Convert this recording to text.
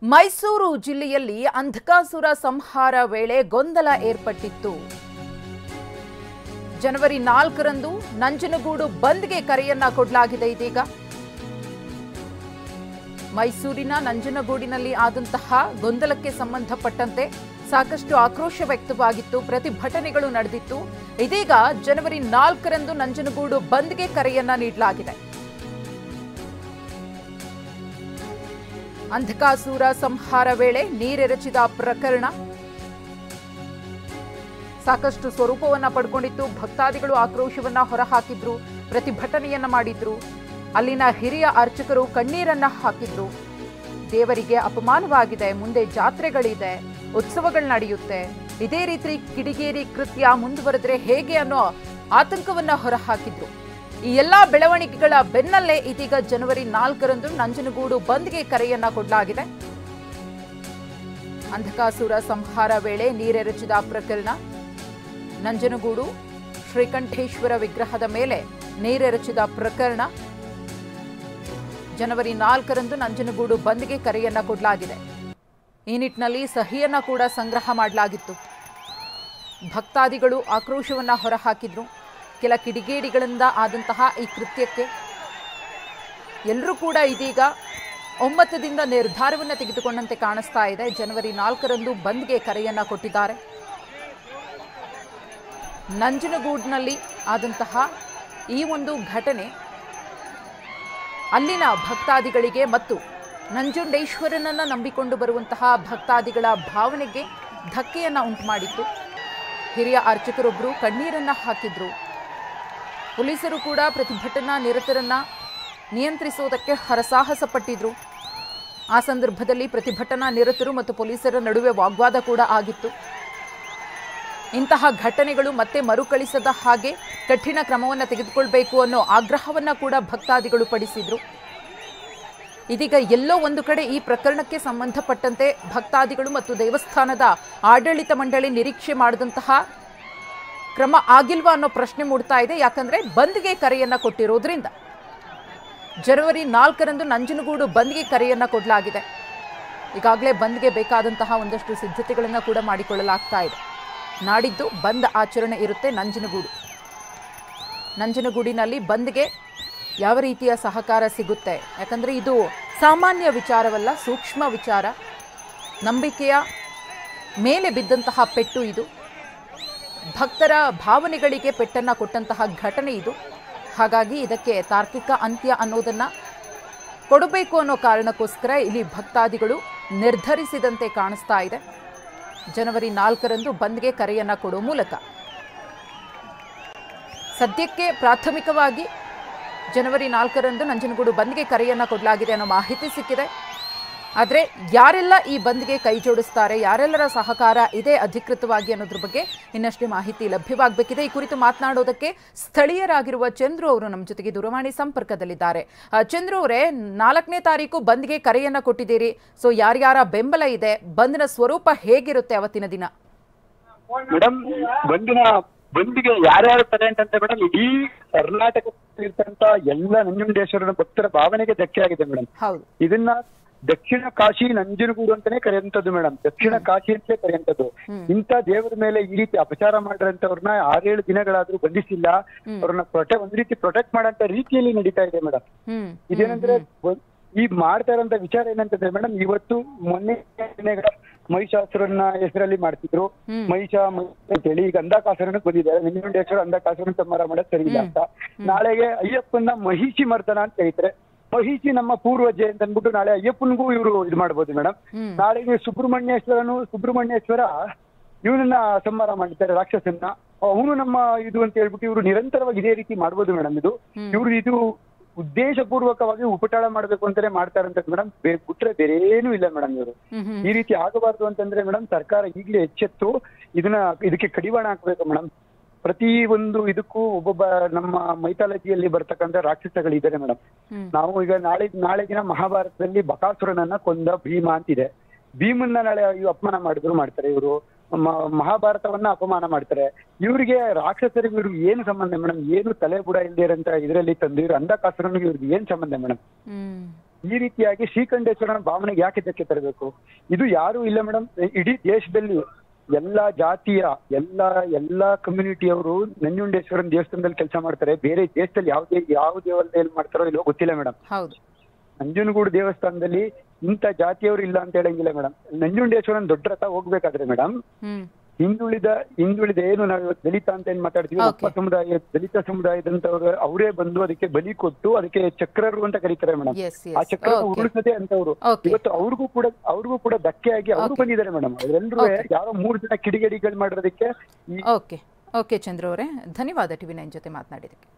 ಮೈಸೂರು ಜಿಲ್ಲೆಯಲ್ಲಿ ಅಂಧಕಾಸುರ ಸಂಹಾರ ವೇಳೆ ಗೊಂದಲ ಏರ್ಪಟ್ಟಿತ್ತು. ಜನವರಿ 4ರಂದು ನಂಜನಗೂಡು ಬಂದ್ಗೆ ಕರೆಯನ್ನ ಕೊಡಲಾಗಿದೆ. ಇದೀಗ ಮೈಸೂರಿನ ನಂಜನಗೂಡಿನಲ್ಲಿ ಆದಂತಹ ಗೊಂದಲಕ್ಕೆ ಸಂಬಂಧಪಟ್ಟಂತೆ ಸಾಕಷ್ಟು ಆಕ್ರೋಶ ವ್ಯಕ್ತವಾಗಿತ್ತು, ಪ್ರತಿಭಟನೆಗಳು ನಡೆದಿತ್ತು. ಇದೀಗ ಜನವರಿ 4ರಂದು ನಂಜನಗೂಡು ಬಂದ್ಗೆ ಕರೆಯನ್ನ ನೀಡಲಾಗಿದೆ. ಅಂಧಕಾಸುರ ಸಂಹಾರ ವೇಳೆ ನೀರೆರಚಿದ ಪ್ರಕರಣ ಸಾಕಷ್ಟು ಸ್ವರೂಪವನ್ನ ಪಡ್ಕೊಂಡಿತ್ತು. ಭಕ್ತಾದಿಗಳು ಆಕ್ರೋಶವನ್ನ ಹೊರಹಾಕಿದ್ರು, ಪ್ರತಿಭಟನೆಯನ್ನ ಮಾಡಿದ್ರು. ಅಲ್ಲಿನ ಹಿರಿಯ ಅರ್ಚಕರು ಕಣ್ಣೀರನ್ನ ಹಾಕಿದ್ರು. ದೇವರಿಗೆ ಅಪಮಾನವಾಗಿದೆ, ಮುಂದೆ ಜಾತ್ರೆಗಳಿದೆ, ಉತ್ಸವಗಳು ನಡೆಯುತ್ತೆ, ಇದೇ ರೀತಿ ಕಿಡಿಗೇರಿ ಕೃತ್ಯ ಮುಂದುವರೆದ್ರೆ ಹೇಗೆ ಅನ್ನೋ ಆತಂಕವನ್ನ ಹೊರಹಾಕಿದ್ರು. ಈ ಎಲ್ಲಾ ಬೆಳವಣಿಗೆಗಳ ಬೆನ್ನಲ್ಲೇ ಇದೀಗ ಜನವರಿ 4ರಂದು ನಂಜನಗೂಡು ಬಂದ್ಗೆ ಕರೆಯನ್ನ ಕೊಡಲಾಗಿದೆ. ಅಂಧಕಾಸುರ ಸಂಹಾರ ವೇಳೆ ನೀರೆರಚಿದ ಪ್ರಕರಣ, ನಂಜನಗೂಡು ಶ್ರೀಕಂಠೇಶ್ವರ ವಿಗ್ರಹದ ಮೇಲೆ ನೀರೆರಚಿದ ಪ್ರಕರಣ. ಜನವರಿ 4ರಂದು ನಂಜನಗೂಡು ಬಂದ್ಗೆ ಕರೆಯನ್ನ ಕೊಡಲಾಗಿದೆ. ಈ ನಿಟ್ಟಿನಲ್ಲಿ ಸಹಿಯನ್ನ ಕೂಡ ಸಂಗ್ರಹ ಮಾಡಲಾಗಿತ್ತು. ಭಕ್ತಾದಿಗಳು ಆಕ್ರೋಶವನ್ನ ಹೊರಹಾಕಿದ್ರು. ಕೆಲ ಕಿಡಿಗೇಡಿಗಳಿಂದ ಆದಂತಹ ಈ ಕೃತ್ಯಕ್ಕೆ ಎಲ್ಲರೂ ಕೂಡ ಇದೀಗ ಒಮ್ಮತದಿಂದ ನಿರ್ಧಾರವನ್ನು ತೆಗೆದುಕೊಂಡಂತೆ ಕಾಣಿಸ್ತಾ ಇದೆ. ಜನವರಿ 4ರಂದು ಬಂದ್ಗೆ ಕರೆಯನ್ನ ಕೊಟ್ಟಿದ್ದಾರೆ. ನಂಜನಗೂಡಿನಲ್ಲಿ ಆದಂತಹ ಈ ಒಂದು ಘಟನೆ ಅಲ್ಲಿನ ಭಕ್ತಾದಿಗಳಿಗೆ ಮತ್ತು ನಂಜುಂಡೇಶ್ವರನನ್ನ ನಂಬಿಕೊಂಡು ಬರುವಂತಹ ಭಕ್ತಾದಿಗಳ ಭಾವನೆಗೆ ಧಕ್ಕೆಯನ್ನ ಉಂಟು ಮಾಡಿತ್ತು. ಹಿರಿಯ ಅರ್ಚಕರೊಬ್ಬರು ಕಣ್ಣೀರನ್ನ ಹಾಕಿದ್ರು. ಪೊಲೀಸರು ಕೂಡ ಪ್ರತಿಭಟನಾ ನಿರತರನ್ನ ನಿಯಂತ್ರಿಸುವುದಕ್ಕೆ ಹರಸಾಹಸ ಪಟ್ಟಿದ್ರು. ಆ ಸಂದರ್ಭದಲ್ಲಿ ಪ್ರತಿಭಟನಾ ನಿರತರು ಮತ್ತು ಪೊಲೀಸರ ನಡುವೆ ವಾಗ್ವಾದ ಕೂಡ ಆಗಿತ್ತು. ಇಂತಹ ಘಟನೆಗಳು ಮತ್ತೆ ಮರುಕಳಿಸದ ಹಾಗೆ ಕಠಿಣ ಕ್ರಮವನ್ನು ತೆಗೆದುಕೊಳ್ಬೇಕು ಅನ್ನೋ ಆಗ್ರಹವನ್ನ ಕೂಡ ಭಕ್ತಾದಿಗಳು ಪಡಿಸಿದ್ರು. ಇದೀಗ ಎಲ್ಲೋ ಒಂದು ಕಡೆ ಈ ಪ್ರಕರಣಕ್ಕೆ ಸಂಬಂಧಪಟ್ಟಂತೆ ಭಕ್ತಾದಿಗಳು ಮತ್ತು ದೇವಸ್ಥಾನದ ಆಡಳಿತ ಮಂಡಳಿ ನಿರೀಕ್ಷೆ ಮಾಡಿದಂತಹ ಕ್ರಮ ಆಗಿಲ್ವಾ ಅನ್ನೋ ಪ್ರಶ್ನೆ ಮೂಡ್ತಾ ಇದೆ. ಯಾಕಂದ್ರೆ ಬಂದ್ಗೆ ಕರೆಯನ್ನ ಕೊಟ್ಟಿರೋದ್ರಿಂದ ಜನವರಿ 4ರಂದು ನಂಜನಗೂಡು ಬಂದ್ಗೆ ಕರೆಯನ್ನ ಕೊಡಲಾಗಿದೆ. ಈಗಾಗಲೇ ಬಂದ್ಗೆ ಬೇಕಾದಂತಹ ಒಂದಷ್ಟು ಸಿದ್ಧತೆಗಳನ್ನು ಕೂಡ ಮಾಡಿಕೊಳ್ಳಲಾಗ್ತಾ ಇದೆ. ನಾಡಿದ್ದು ಬಂದ್ ಆಚರಣೆ ಇರುತ್ತೆ. ನಂಜನಗೂಡಿನಲ್ಲಿ ಬಂದ್ಗೆ ಯಾವ ರೀತಿಯ ಸಹಕಾರ ಸಿಗುತ್ತೆ? ಯಾಕಂದ್ರೆ ಇದು ಸಾಮಾನ್ಯ ವಿಚಾರವಲ್ಲ, ಸೂಕ್ಷ್ಮ ವಿಚಾರ. ನಂಬಿಕೆಯ ಮೇಲೆ ಬಿದ್ದಂತಹ ಪೆಟ್ಟು ಇದು. ಭಕ್ತರ ಭಾವನೆಗಳಿಗೆ ಪೆಟ್ಟನ್ನ ಕೊಟ್ಟಂತಹ ಘಟನೆ ಇದು. ಹಾಗಾಗಿ ಇದಕ್ಕೆ ತಾರ್ಕಿಕ ಅಂತ್ಯ ಅನ್ನೋದನ್ನ ಕೊಡಬೇಕು ಅನ್ನೋ ಕಾರಣಕ್ಕೋಸ್ಕರ ಇಲ್ಲಿ ಭಕ್ತಾದಿಗಳು ನಿರ್ಧರಿಸಿದಂತೆ ಕಾಣಿಸ್ತಾ ಇದೆ. ಜನವರಿ 4ರಂದು ಬಂದ್ಗೆ ಕರೆಯನ್ನ ಕೊಡೋ ಮೂಲಕ ಸದ್ಯಕ್ಕೆ ಪ್ರಾಥಮಿಕವಾಗಿ ಜನವರಿ 4ರಂದು ನಂಜನಗೂಡು ಬಂದ್ಗೆ ಕರೆಯನ್ನ ಕೊಡಲಾಗಿದೆ ಅನ್ನೋ ಮಾಹಿತಿ ಸಿಕ್ಕಿದೆ. ಆದರೆ ಯಾರೆಲ್ಲ ಈ ಬಂದ್ಗೆ ಕೈ ಜೋಡಿಸ್ತಾರೆ, ಯಾರೆಲ್ಲರ ಸಹಕಾರ ಇದೆ ಅಧಿಕೃತವಾಗಿ ಅನ್ನೋದ್ರ ಬಗ್ಗೆ ಇನ್ನಷ್ಟೇ ಮಾಹಿತಿ ಲಭ್ಯವಾಗಬೇಕಿದೆ. ಈ ಕುರಿತು ಮಾತನಾಡೋದಕ್ಕೆ ಸ್ಥಳೀಯರಾಗಿರುವ ಚಂದ್ರು ಅವರು ನಮ್ಮ ಜೊತೆಗೆ ದೂರವಾಣಿ ಸಂಪರ್ಕದಲ್ಲಿದ್ದಾರೆ. ಚಂದ್ರು ಅವರೇ, 4ನೇ ತಾರೀಕು ಬಂದ್ಗೆ ಕರೆಯನ್ನ ಕೊಟ್ಟಿದ್ದೀರಿ. ಸೊ ಯಾರ್ಯಾರ ಬೆಂಬಲ ಇದೆ, ಬಂದ್ನ ಸ್ವರೂಪ ಹೇಗಿರುತ್ತೆ ಅವತ್ತಿನ ದಿನ? ಮೇಡಮ್, ಬಂದಿಗೆ ಯಾರ್ಯಾರು ಪ್ರೆಸೆಂಟ್ ಅಂತ ಮೇಡಮ್, ಇಡೀ ಕರ್ನಾಟಕದಲ್ಲಿರ್ತಂತ ಎಲ್ಲ ನಂಜುಂಡೇಶ್ವರನ ಭಕ್ತರ ಭಾವನೆಗೆ ಧಕ್ಕೆ ಆಗಿದೆ ಮೇಡಮ್. ಹೌದು, ಇದನ್ನ ದಕ್ಷಿಣ ಕಾಶಿ ನಂಜನಗೂಡು ಅಂತಾನೆ ಕರೆಯುವಂತದ್ದು ಮೇಡಮ್. ದಕ್ಷಿಣ ಕಾಶಿ ಅಂತಲೇ ಕರೆಯುವಂತದ್ದು. ಇಂಥ ದೇವರ ಮೇಲೆ ಈ ರೀತಿ ಅಪಚಾರ ಮಾಡಿರಂತವ್ರನ್ನ 6-7 ದಿನಗಳಾದ್ರೂ ಬಂಧಿಸಿಲ್ಲ. ಅವ್ರನ್ನ ಒಂದ್ ರೀತಿ ಪ್ರೊಟೆಕ್ಟ್ ಮಾಡಂತ ರೀತಿಯಲ್ಲಿ ನಡೀತಾ ಇದೆ ಮೇಡಮ್. ಇದೇನಂದ್ರೆ ಈ ಮಾಡ್ತಾ ಇರೋಂತ ವಿಚಾರ ಏನಂತಂದ್ರೆ ಮೇಡಮ್, ಇವತ್ತು ಮೊನ್ನೆ ಮಹಿಷಾಸುರನ ಹೆಸರಲ್ಲಿ ಮಾಡ್ತಿದ್ರು. ಅಂತೇಳಿ ಈಗ ಅಂಧಕಾಸುರನ ಬಂದಿದ್ದಾರೆ. ನಂಜುಂಡೇಶ್ವರ ಅಂಧಕಾಸುರನ ಸಂಹಾರ ಮಾಡೋದು ಸರಿ ಇಲ್ಲ ಅಂತ. ನಾಳೆಗೆ ಅಯ್ಯಪ್ಪನ ಮಹಿಷಿ ಮರ್ದನ ಅಂತ ಹೇಳ್ತಾರೆ. ಮಹಿಷಿ ನಮ್ಮ ಪೂರ್ವಜೆ ಅಂತ ಅಂದ್ಬಿಟ್ಟು ನಾಳೆ ಅಯ್ಯಪ್ಪನಿಗೂ ಇವರು ಇದು ಮಾಡ್ಬೋದು ಮೇಡಮ್. ನಾಳೆಗೆ ಸುಬ್ರಹ್ಮಣ್ಯೇಶ್ವರ ಇವನನ್ನ ಸಂಹಾರ ಮಾಡಿದ್ದಾರೆ, ರಾಕ್ಷಸನ್ನ. ಅವನು ನಮ್ಮ ಇದು ಅಂತ ಹೇಳ್ಬಿಟ್ಟು ಇವರು ನಿರಂತರವಾಗಿ ಇದೇ ರೀತಿ ಮಾಡ್ಬೋದು ಮೇಡಮ್. ಇದು ಉದ್ದೇಶ ಪೂರ್ವಕವಾಗಿ ಉಪಟಾಳ ಮಾಡ್ಬೇಕು ಅಂತಾನೆ ಮಾಡ್ತಾರಂತ ಮೇಡಮ್. ಬಿಟ್ರೆ ಬೇರೆ ಏನೂ ಇಲ್ಲ ಮೇಡಮ್. ಇವರು ಈ ರೀತಿ ಆಗಬಾರ್ದು ಅಂತಂದ್ರೆ ಮೇಡಮ್, ಸರ್ಕಾರ ಈಗಲೇ ಎಚ್ಚೆತ್ತು ಇದಕ್ಕೆ ಕಡಿವಾಣ ಹಾಕ್ಬೇಕು ಮೇಡಮ್. ಪ್ರತಿ ಒಂದು ಇದಕ್ಕೂ ಒಬ್ಬೊಬ್ಬ ನಮ್ಮ ಮೈಥಾಲಜಿಯಲ್ಲಿ ಬರ್ತಕ್ಕಂಥ ರಾಕ್ಷಸಗಳಿದ್ದಾರೆ ಮೇಡಮ್. ನಾವು ಈಗ ನಾಳೆ ದಿನ ಮಹಾಭಾರತದಲ್ಲಿ ಬಕಾಸುರನನ್ನ ಕೊಂದ ಭೀಮ ಅಂತಿದೆ. ಭೀಮನ್ನ ನಾಳೆ ಅಪಮಾನ ಮಾಡ್ತಾರೆ ಇವರು. ಮಹಾಭಾರತವನ್ನ ಅಪಮಾನ ಮಾಡ್ತಾರೆ. ಇವರಿಗೆ ರಾಕ್ಷಸರಿಗೆ ಇವ್ರಿಗೆ ಏನು ಸಂಬಂಧ ಮೇಡಮ್? ಏನು ತಲೆ ಬುಡ ಇಲ್ದೇ ಇರಂತ ಇದರಲ್ಲಿ ತಂದು ಇವ್ರು ಅಂಧಕಾಸುರನಿಗೆ ಇವ್ರಿಗೆ ಏನ್ ಸಂಬಂಧ ಮೇಡಮ್? ಈ ರೀತಿಯಾಗಿ ಶ್ರೀಕಂಠೇಶ್ವರನ ಭಾವನೆಗೆ ಯಾಕೆ ಧಕ್ಕೆ ತರಬೇಕು? ಇದು ಯಾರು ಇಲ್ಲ ಮೇಡಮ್. ಇಡೀ ದೇಶದಲ್ಲಿ ಎಲ್ಲಾ ಜಾತಿಯ ಎಲ್ಲಾ ಕಮ್ಯುನಿಟಿಯವರು ನಂಜುಂಡೇಶ್ವರನ ದೇವಸ್ಥಾನದಲ್ಲಿ ಕೆಲಸ ಮಾಡ್ತಾರೆ. ಬೇರೆ ದೇಶದಲ್ಲಿ ಯಾವ ದೇವಾಲಯದಲ್ಲಿ ಮಾಡ್ತಾರೋ ಇಲ್ಲೋ ಗೊತ್ತಿಲ್ಲ ಮೇಡಮ್. ಹೌದು. ನಂಜನಗೂಡು ದೇವಸ್ಥಾನದಲ್ಲಿ ಇಂಥ ಜಾತಿಯವರು ಇಲ್ಲ ಅಂತ ಹೇಳಂಗಿಲ್ಲ ಮೇಡಮ್. ನಂಜುಂಡೇಶ್ವರನ್ ದೊಡ್ಡ ರಥ ಹೋಗ್ಬೇಕಾದ್ರೆ ಮೇಡಮ್, ಹಿಂದುಳಿದ ಏನು ನಾವು ದಲಿತ ಅಂತ ಏನ್ ಮಾತಾಡ್ತೀವಿ, ಒಬ್ಬ ಸಮುದಾಯ ದಲಿತ ಸಮುದಾಯದಂತವ್ರು ಅವರೇ ಬಂದು ಅದಕ್ಕೆ ಬಲಿ ಕೊಟ್ಟು ಅದಕ್ಕೆ ಚಕ್ರರು ಅಂತ ಕರೀತಾರೆ ಮೇಡಮ್. ಆ ಚಕ್ರ ಉರುಳಿಸದೆ ಅಂತವ್ರು ಇವತ್ತು ಅವ್ರಿಗೂ ಕೂಡ ಧಕ್ಕೆ ಆಗಿ ಅವರು ಬಂದಿದ್ದಾರೆ ಮೇಡಮ್. ಅವರೆಲ್ಲರೂ ಯಾರೋ 3 ಜನ ಕಿಡಿಗೇಡಿಗಳು ಮಾಡಿರೋದಕ್ಕೆ. ಓಕೆ ಚಂದ್ರು ಅವರೇ, ಧನ್ಯವಾದ ಟಿವಿ9 ಜೊತೆ ಮಾತನಾಡಿದಕ್ಕೆ.